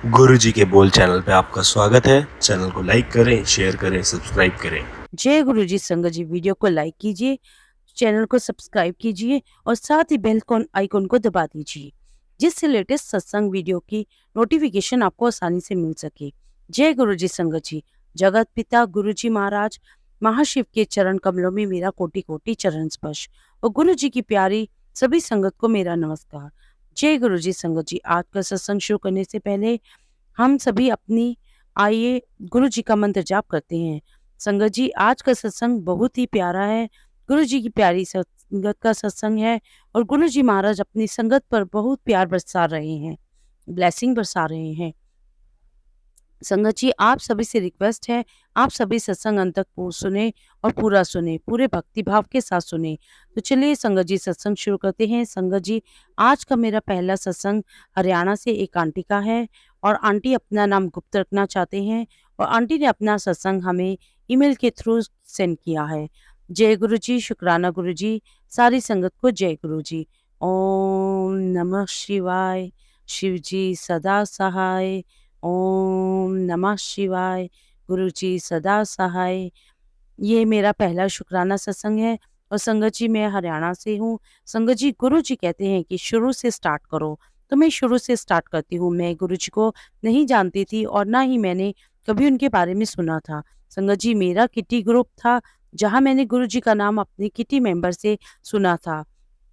गुरु जी के बोल चैनल पे आपका स्वागत है। चैनल को लाइक करें, शेयर करें, सब्सक्राइब करें। जय गुरु जी संगत जी। वीडियो को लाइक कीजिए, चैनल को सब्सक्राइब कीजिए और साथ ही बेल कॉन आइकन को दबा दीजिए, जिससे लेटेस्ट सत्संग वीडियो की नोटिफिकेशन आपको आसानी से मिल सके। जय गुरु जी संगत जी। जगत पिता गुरु जी महाराज महाशिव के चरण कमलों में मेरा कोटि कोटि चरण स्पर्श और गुरु जी की प्यारी सभी संगत को मेरा नमस्कार। जय गुरु जी संगत जी। आज का सत्संग शुरू करने से पहले हम सभी अपनी आइए गुरु जी का मंत्र जाप करते हैं। संगत जी, आज का सत्संग बहुत ही प्यारा है। गुरु जी की प्यारी संगत का सत्संग है और गुरु जी महाराज अपनी संगत पर बहुत प्यार बरसा रहे हैं, ब्लेसिंग बरसा रहे हैं। संगत जी, आप सभी से रिक्वेस्ट है, आप सभी सत्संग अंत तक सुने और पूरा सुने, पूरे भक्ति भाव के साथ सुने। तो चलिए संगत जी, सत्संग शुरू करते हैं। संगत जी, आज का मेरा पहला सत्संग हरियाणा से एक आंटी का है और आंटी अपना नाम गुप्त रखना चाहते हैं और आंटी ने अपना सत्संग हमें ईमेल के थ्रू सेंड किया है। जय गुरु जी, शुक्राना गुरु जी, सारी संगत को जय गुरु जी। ओम नमः शिवाय, शिव जी सदा सहाय। ओम नमः शिवाय, गुरु जी सदा सहाय। ये मेरा पहला शुक्राना सत्संग है और संगत जी, मैं हरियाणा से हूँ। संगत जी, गुरु जी कहते हैं कि शुरू से स्टार्ट करो, तो मैं शुरू से स्टार्ट करती हूँ। मैं गुरु जी को नहीं जानती थी और ना ही मैंने कभी उनके बारे में सुना था। संगत जी, मेरा किटी ग्रुप था, जहाँ मैंने गुरु जी का नाम अपने किटी मेंबर से सुना था,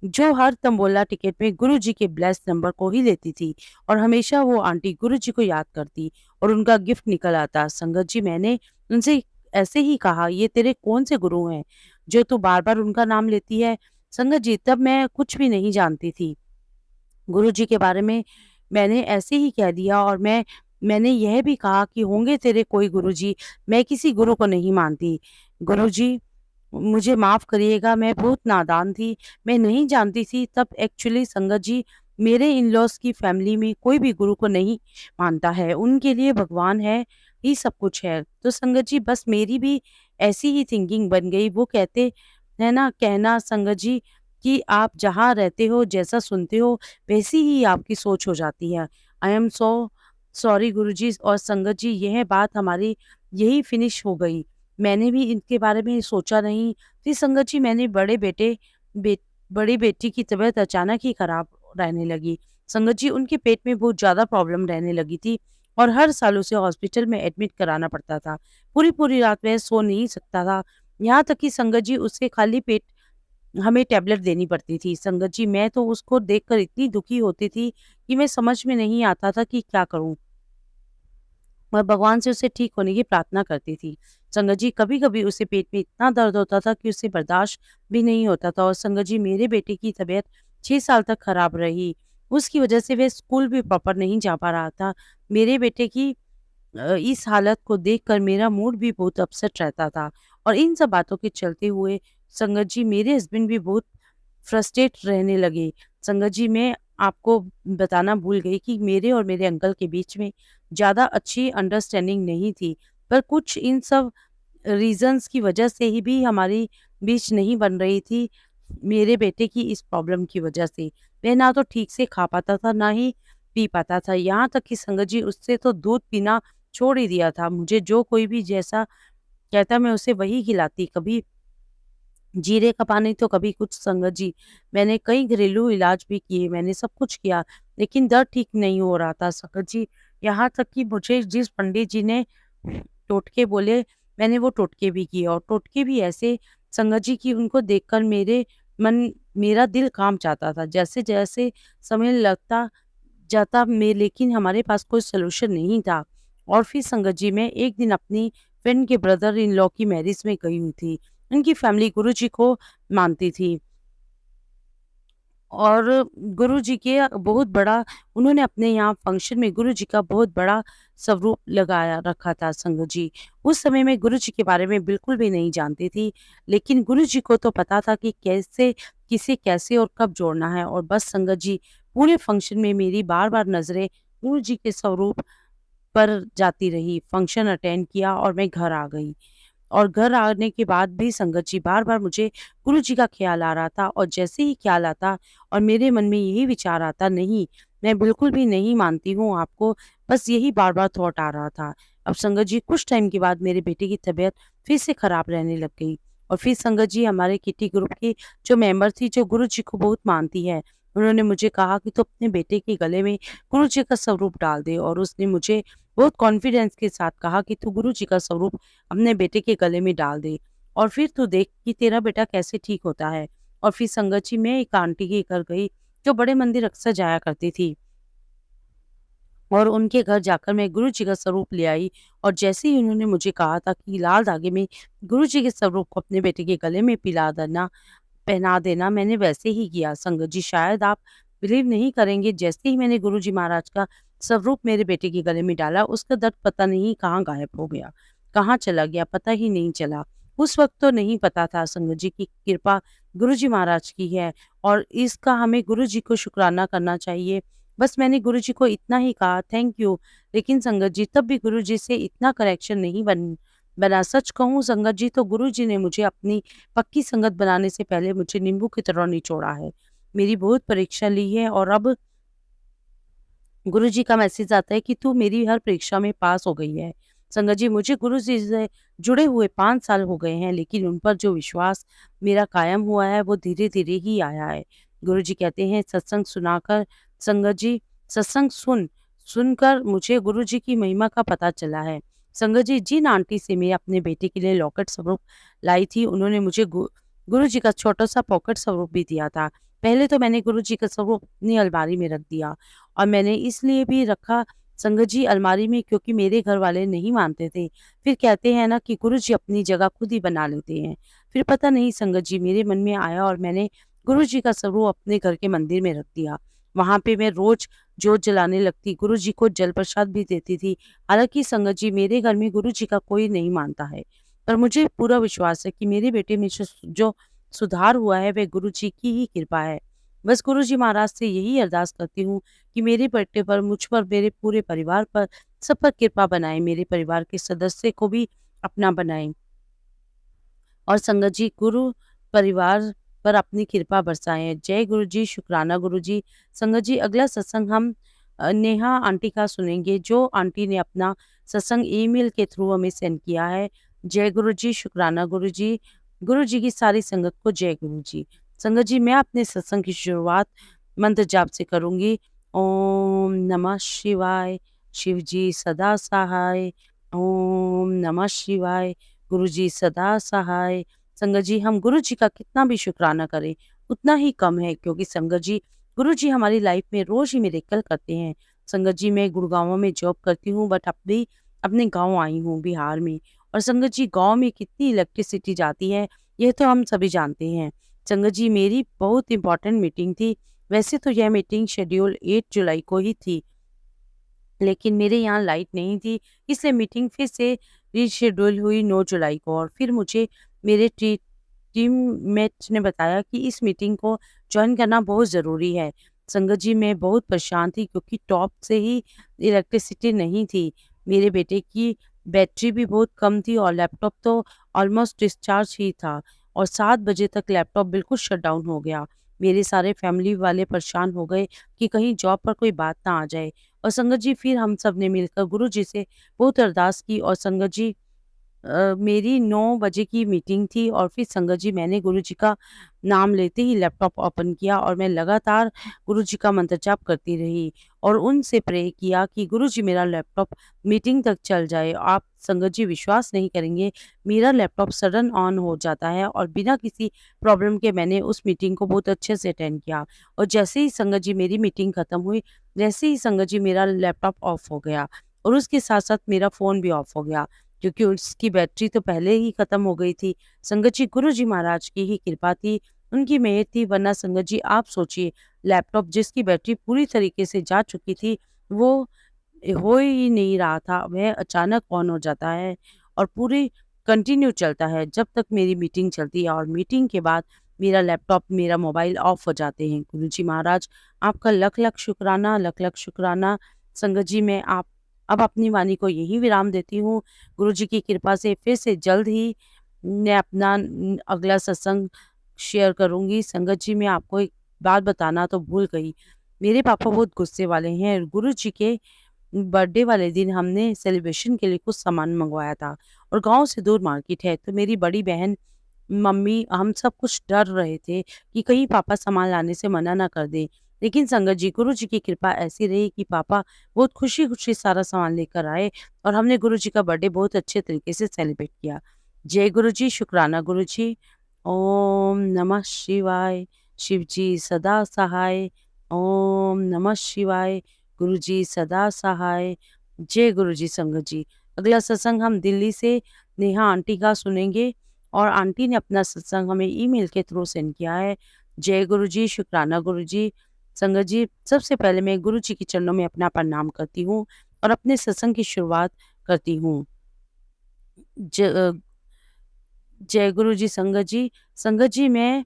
जो हर तंबोला टिकट में गुरु जी के ब्लेस नंबर को ही लेती थी और हमेशा वो आंटी गुरु जी को याद करती और उनका गिफ्ट निकल आता। संगत जी, मैंने उनसे ऐसे ही कहा, ये तेरे कौन से गुरु हैं जो तू बार बार उनका नाम लेती है? संगत जी, तब मैं कुछ भी नहीं जानती थी गुरु जी के बारे में। मैंने ऐसे ही कह दिया और मैंने यह भी कहा कि होंगे तेरे कोई गुरु जी, मैं किसी गुरु को नहीं मानती। गुरु जी, मुझे माफ़ करिएगा, मैं बहुत नादान थी, मैं नहीं जानती थी तब। एक्चुअली संगत जी, मेरे इन-लॉज़ की फैमिली में कोई भी गुरु को नहीं मानता है, उनके लिए भगवान है ही सब कुछ है। तो संगत जी, बस मेरी भी ऐसी ही थिंकिंग बन गई। वो कहते हैं ना, कहना संगत जी, कि आप जहाँ रहते हो, जैसा सुनते हो, वैसी ही आपकी सोच हो जाती है। आई एम सो सॉरी गुरुजी। और संगत जी, यह बात हमारी यही फिनिश हो गई। मैंने भी इनके बारे में सोचा नहीं। फिर संगत जी, मैंने बे बड़ी बेटी की तबीयत अचानक ही खराब रहने लगी। संगत जी, उनके पेट में बहुत ज़्यादा प्रॉब्लम रहने लगी थी और हर साल उसे हॉस्पिटल में एडमिट कराना पड़ता था। पूरी-पूरी रात वह सो नहीं सकता था। यहाँ तक कि संगत जी, उसे खाली पेट हमें टैबलेट देनी पड़ती थी। संगत जी, मैं तो उसको देखकर इतनी दुखी होती थी कि मैं समझ में नहीं आता था कि क्या करूँ? मैं भगवान से उसे ठीक होने की प्रार्थना करती थी। संगत जी, कभी-कभी उसे पेट में इतना दर्द होता था कि उसे बर्दाश्त भी नहीं होता था और संगत जी, मेरे बेटे की तबीयत 6 साल तक खराब रही। उसकी वजह से वह स्कूल भी प्रॉपर नहीं जा पा रहा था। मेरे बेटे की इस हालत को देखकर मेरा मूड भी बहुत अपसेट रहता था और इन सब बातों के चलते हुए संगत जी, मेरे हस्बैंड भी बहुत फ्रस्ट्रेट रहने लगे। संगत जी, मैं आपको बताना भूल गई कि मेरे और मेरे अंकल के बीच में ज़्यादा अच्छी अंडरस्टैंडिंग नहीं थी, पर कुछ इन सब रीज़न्स की वजह से ही भी हमारी बीच नहीं बन रही थी, मेरे बेटे की इस प्रॉब्लम की वजह से। वह ना तो ठीक से खा पाता था, ना ही पी पाता था। यहाँ तक कि संगत जी, उससे तो दूध पीना छोड़ ही दिया था। मुझे जो कोई भी जैसा कहता, मैं उसे वही खिलाती। कभी जीरे का पानी तो कभी कुछ। संगत जी, मैंने कई घरेलू इलाज भी किए, मैंने सब कुछ किया, लेकिन दर्द ठीक नहीं हो रहा था संगत जी। यहाँ तक कि मुझे जिस पंडित जी ने टोटके बोले, मैंने वो टोटके भी किए और टोटके भी ऐसे संगत जी कि उनको देखकर मेरा दिल काँप जाता था। जैसे-जैसे समय लगता जाता में, लेकिन हमारे पास कोई सॉल्यूशन नहीं था। और फिर संगत जी, मैं एक दिन अपनी फ्रेंड के ब्रदर इन लॉ की मैरिज में गई हुई थी। उनकी फैमिली गुरुजी को मानती थी और गुरुजी के बहुत बड़ा, उन्होंने अपने यहाँ फंक्शन में गुरुजी का बहुत बड़ा स्वरूप लगाया रखा था संगत जी। उस समय मैं गुरुजी के बारे में बिल्कुल भी नहीं जानती थी, लेकिन गुरुजी को तो पता था कि कैसे, किसे कैसे और कब जोड़ना है। और बस संगत जी, पूरे फंक्शन में मेरी बार-बार नज़रें गुरुजी के स्वरूप पर जाती रही। फंक्शन अटेंड किया और मैं घर आ गई। और घर आने के बाद भी संगत जी, बार-बार मुझे गुरु जी का ख़्याल आ रहा था और जैसे ही ख़्याल आता और मेरे मन में यही विचार आता, नहीं, मैं बिल्कुल भी नहीं मानती हूँ आपको, बस यही बार-बार थॉट आ रहा था। अब संगत जी कुछ टाइम के बाद मेरे बेटे की तबीयत फिर से खराब रहने लग गई और फिर संगत जी हमारे किटी ग्रुप की जो मेंबर थी, जो गुरुजी को बहुत मानती है, उन्होंने मुझे कहा कि तू अपने बेटे के गले में गुरुजी का स्वरूप डाल दे और उसने मुझे बहुत कॉन्फिडेंस के साथ कहा कि तू गुरुजी का स्वरूप अपने बेटे के गले में डाल दे और फिर तू देख कि तेरा बेटा कैसे ठीक होता है। और फिर संगत जी मैं एक आंटी के घर गई, जो बड़े मंदिर अक्सर जाया करती थी और उनके घर जाकर मैं गुरुजी का स्वरूप ले आई और जैसे ही उन्होंने मुझे कहा था कि लाल धागे में गुरुजी के स्वरूप को अपने बेटे के गले में पिला देना पहना देना, मैंने वैसे ही किया। संगत जी शायद आप बिलीव नहीं करेंगे, जैसे ही मैंने गुरुजी महाराज का स्वरूप मेरे बेटे के गले में डाला, उसका दर्द पता नहीं कहाँ गायब हो गया, कहाँ चला गया, पता ही नहीं चला। उस वक़्त तो नहीं पता था संगत जी की कृपा गुरुजी महाराज की है और इसका हमें गुरुजी को शुक्राना करना चाहिए। बस मैंने गुरुजी को इतना ही कहा थैंक यू, लेकिन संगत जी तब भी गुरुजी से इतना कनेक्शन नहीं बना। सच कहूँ संगत जी, तो गुरुजी ने मुझे अपनी पक्की संगत बनाने से पहले मुझे नींबू की तरह निचोड़ा है। मेरी बहुत परीक्षा ली है और अब गुरुजी का मैसेज आता है कि तू मेरी हर परीक्षा में पास हो गई है। संगत जी मुझे गुरुजी से जुड़े हुए 5 साल हो गए हैं, लेकिन उन पर जो विश्वास मेरा कायम हुआ है वो धीरे-धीरे ही आया है। गुरुजी कहते हैं सत्संग सुनाकर संगत जी सत्संग सुनकर मुझे गुरुजी की महिमा का पता चला है। संगत जी जिन आंटी से मैं अपने बेटे के लिए लॉकेट स्वरूप लाई थी, उन्होंने मुझे गुरुजी का छोटा-सा पॉकेट स्वरूप भी दिया था। पहले तो मैंने गुरुजी का स्वरूप अपनी अलमारी में रख दिया और मैंने इसलिए भी रखा संगत जी अलमारी में क्योंकि मेरे घर वाले नहीं मानते थे। फिर कहते हैं ना कि गुरुजी अपनी जगह खुद ही बना लेते हैं। फिर पता नहीं संगत जी मेरे मन में आया और मैंने गुरुजी का स्वरूप अपने घर के मंदिर में रख दिया। वहाँ पे मैं रोज़ जोत जलाने लगती, गुरुजी को जल प्रसाद भी देती थी। हालाँकि संगत जी मेरे घर में गुरुजी का कोई नहीं मानता है, पर मुझे पूरा विश्वास है कि मेरे बेटे में जो सुधार हुआ है वह गुरुजी की ही कृपा है। बस गुरुजी महाराज से यही अरदास करती हूँ कि मेरे बेटे पर, मुझ पर, मेरे पूरे परिवार पर, सब पर कृपा बनाएँ, मेरे परिवार के सदस्य को भी अपना बनाएँ। और संगत जी गुरु परिवार पर अपनी कृपा बरसाएं। जय गुरु जी, शुक्राना गुरु जी। संगत जी अगला सत्संग हम नेहा आंटी का सुनेंगे, जो आंटी ने अपना सत्संग ईमेल के थ्रू हमें सेंड किया है। जय गुरु जी, शुक्राना गुरु जी की सारी संगत को जय गुरु जी। संगत जी मैं अपने सत्संग की शुरुआत मंत्र जाप से करूंगी। ओम नमः शिवाय, शिव जी सदा सहाय। ओम नमः शिवाय, गुरु जी सदा सहाय। संगत जी हम गुरु जी का कितना भी शुक्राना करें उतना ही कम है, क्योंकि संगत जी गुरु जी हमारी लाइफ में रोज ही मिरेकल करते हैं। संगत जी मैं गुड़गांव में जॉब करती हूँ, बट अभी अपने गांव आई हूँ बिहार में। और संगत जी गांव में कितनी इलेक्ट्रिसिटी जाती है यह तो हम सभी जानते हैं। संगत जी मेरी बहुत इंपॉर्टेंट मीटिंग थी। वैसे तो यह मीटिंग शेड्यूल 8 जुलाई को ही थी, लेकिन मेरे यहाँ लाइट नहीं थी, इसलिए मीटिंग फिर से रीशेड्यूल हुई 9 जुलाई को। और फिर मुझे मेरे टीममेट ने बताया कि इस मीटिंग को जॉइन करना बहुत ज़रूरी है। संगत जी मैं बहुत परेशान थी क्योंकि टॉप से ही इलेक्ट्रिसिटी नहीं थी। मेरे बेटे की बैटरी भी बहुत कम थी और लैपटॉप तो ऑलमोस्ट डिस्चार्ज ही था और 7 बजे तक लैपटॉप बिल्कुल शट डाउन हो गया। मेरे सारे फैमिली वाले परेशान हो गए कि कहीं जॉब पर कोई बात ना आ जाए। और संगत जी फिर हम सब ने मिलकर गुरु जी से बहुत अरदास की और संगत जी मेरी 9 बजे की मीटिंग थी और फिर संगत जी मैंने गुरुजी का नाम लेते ही लैपटॉप ओपन किया और मैं लगातार गुरुजी का मंत्र जाप करती रही और उनसे प्रे किया कि गुरुजी मेरा लैपटॉप मीटिंग तक चल जाए। आप संगत जी विश्वास नहीं करेंगे, मेरा लैपटॉप सडन ऑन हो जाता है और बिना किसी प्रॉब्लम के मैंने उस मीटिंग को बहुत अच्छे से अटेंड किया। और जैसे ही संगत जी मेरी मीटिंग खत्म हुई, वैसे ही संगत जी मेरा लैपटॉप ऑफ हो गया और उसके साथ-साथ मेरा फ़ोन भी ऑफ हो गया, क्योंकि उसकी बैटरी तो पहले ही खत्म हो गई थी। संगत जी गुरुजी महाराज की ही कृपा थी, उनकी मेहर थी, वरना संगत जी आप सोचिए लैपटॉप जिसकी बैटरी पूरी तरीके से जा चुकी थी, वो हो ही नहीं रहा था, वह अचानक ऑन हो जाता है और पूरी कंटिन्यू चलता है जब तक मेरी मीटिंग चलती है और मीटिंग के बाद मेरा लैपटॉप, मेरा मोबाइल ऑफ हो जाते हैं। गुरुजी महाराज आपका लख-लख शुक्राना, लख-लख शुक्राना। संगत जी मैं आप अब अपनी वाणी को यहीं विराम देती हूँ। गुरुजी की कृपा से फिर से जल्द ही मैं अपना अगला सत्संग शेयर करूँगी। संगत जी मैं आपको एक बात बताना तो भूल गई। मेरे पापा बहुत गुस्से वाले हैं। गुरुजी के बर्थडे वाले दिन हमने सेलिब्रेशन के लिए कुछ सामान मंगवाया था और गाँव से दूर मार्केट है, तो मेरी बड़ी बहन, मम्मी, हम सब कुछ डर रहे थे कि कहीं पापा सामान लाने से मना ना कर दें। लेकिन संगत जी, गुरु जी की कृपा ऐसी रही कि पापा बहुत खुशी-खुशी सारा सामान लेकर आए और हमने गुरु जी का बर्थडे बहुत अच्छे तरीके से सेलिब्रेट किया। जय गुरु जी, शुक्राना गुरु जी। ओम नमः शिवाय, शिव जी सदा सहाय। ओम नमः शिवाय, गुरु जी सदा सहाय। जय गुरु जी संगत जी। अगला सत्संग हम दिल्ली से नेहा आंटी का सुनेंगे और आंटी ने अपना सत्संग हमें ईमेल के थ्रू सेंड किया है। जय गुरु जी, शुक्राना गुरु जी। संगत जी, सबसे पहले मैं गुरु जी के चरणों में अपना प्रणाम करती हूँ और अपने सत्संग की शुरुआत करती हूँ। ज जय गुरु जी संगत जी। संगत जी, मैं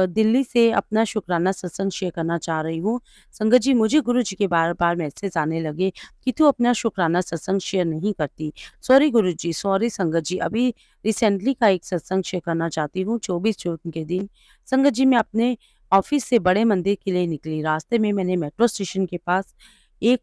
दिल्ली से अपना शुक्राना सत्संग शेयर करना चाह रही हूँ। संगत जी, मुझे गुरु जी के बार-बार मैसेज आने लगे कि तू अपना शुक्राना सत्संग शेयर नहीं करती। सॉरी गुरु जी, सॉरी संगत जी। अभी रिसेंटली का एक सत्संग शेयर करना चाहती हूँ, 24 जून के दिन। संगत जी, मैं अपने ऑफिस से बड़े मंदिर के लिए निकली। रास्ते में मैंने मेट्रो स्टेशन के पास एक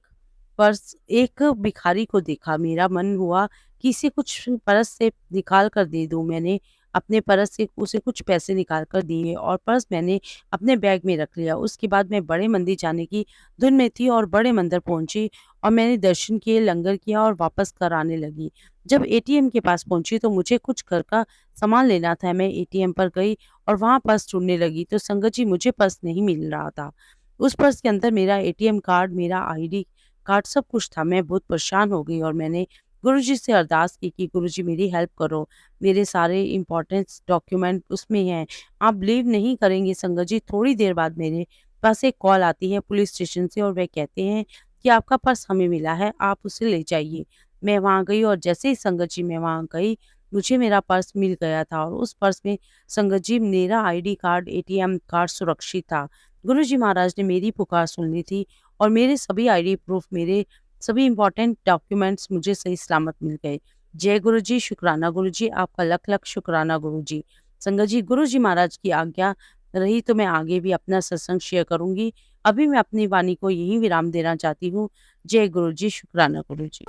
एक भिखारी को देखा। मेरा मन हुआ कि इसे कुछ पर्स से निकाल कर दे दूँ। मैंने अपने पर्स से उसे कुछ पैसे निकाल कर दिए और पर्स मैंने अपने बैग में रख लिया। उसके बाद मैं बड़े मंदिर जाने की धुन में थी और बड़े मंदिर पहुँची और मैंने दर्शन किए, लंगर किया और वापस घर आने लगी। जब एटीएम के पास पहुँची तो मुझे कुछ घर का सामान लेना था। मैं एटीएम पर गई और वहाँ पर्स ढूँढने लगी तो संगत जी, मुझे पर्स नहीं मिल रहा था। उस पर्स के अंदर मेरा एटीएम कार्ड, मेरा आईडी कार्ड, सब कुछ था। मैं बहुत परेशान हो गई और मैंने गुरुजी से अरदास की कि गुरुजी मेरी हेल्प करो, मेरे सारे इम्पोर्टेंट डॉक्यूमेंट उसमें हैं। आप बिलीव नहीं करेंगे संगत जी, थोड़ी देर बाद मेरे पास एक कॉल आती है पुलिस स्टेशन से और वह कहते हैं कि आपका पर्स हमें मिला है, आप उसे ले जाइए। मैं वहाँ गई और जैसे ही संगत जी मैं वहाँ गई, मुझे मेरा पर्स मिल गया था और उस पर्स में संगत जी मेरा आईडी कार्ड, एटीएम कार्ड सुरक्षित था। गुरुजी महाराज ने मेरी पुकार सुन ली थी और मेरे सभी आईडी प्रूफ, मेरे सभी इम्पोर्टेंट डॉक्यूमेंट्स मुझे सही सलामत मिल गए। जय गुरु जी, शुक्राना गुरु जी, आपका लख-लख शुक्राना गुरु जी। संगत जी, गुरु जी महाराज की आज्ञा रही तो मैं आगे भी अपना सत्संग शेयर करूँगी। अभी मैं अपनी वाणी को यहीं विराम देना चाहती हूँ। जय गुरु जी, शुक्राना गुरु जी।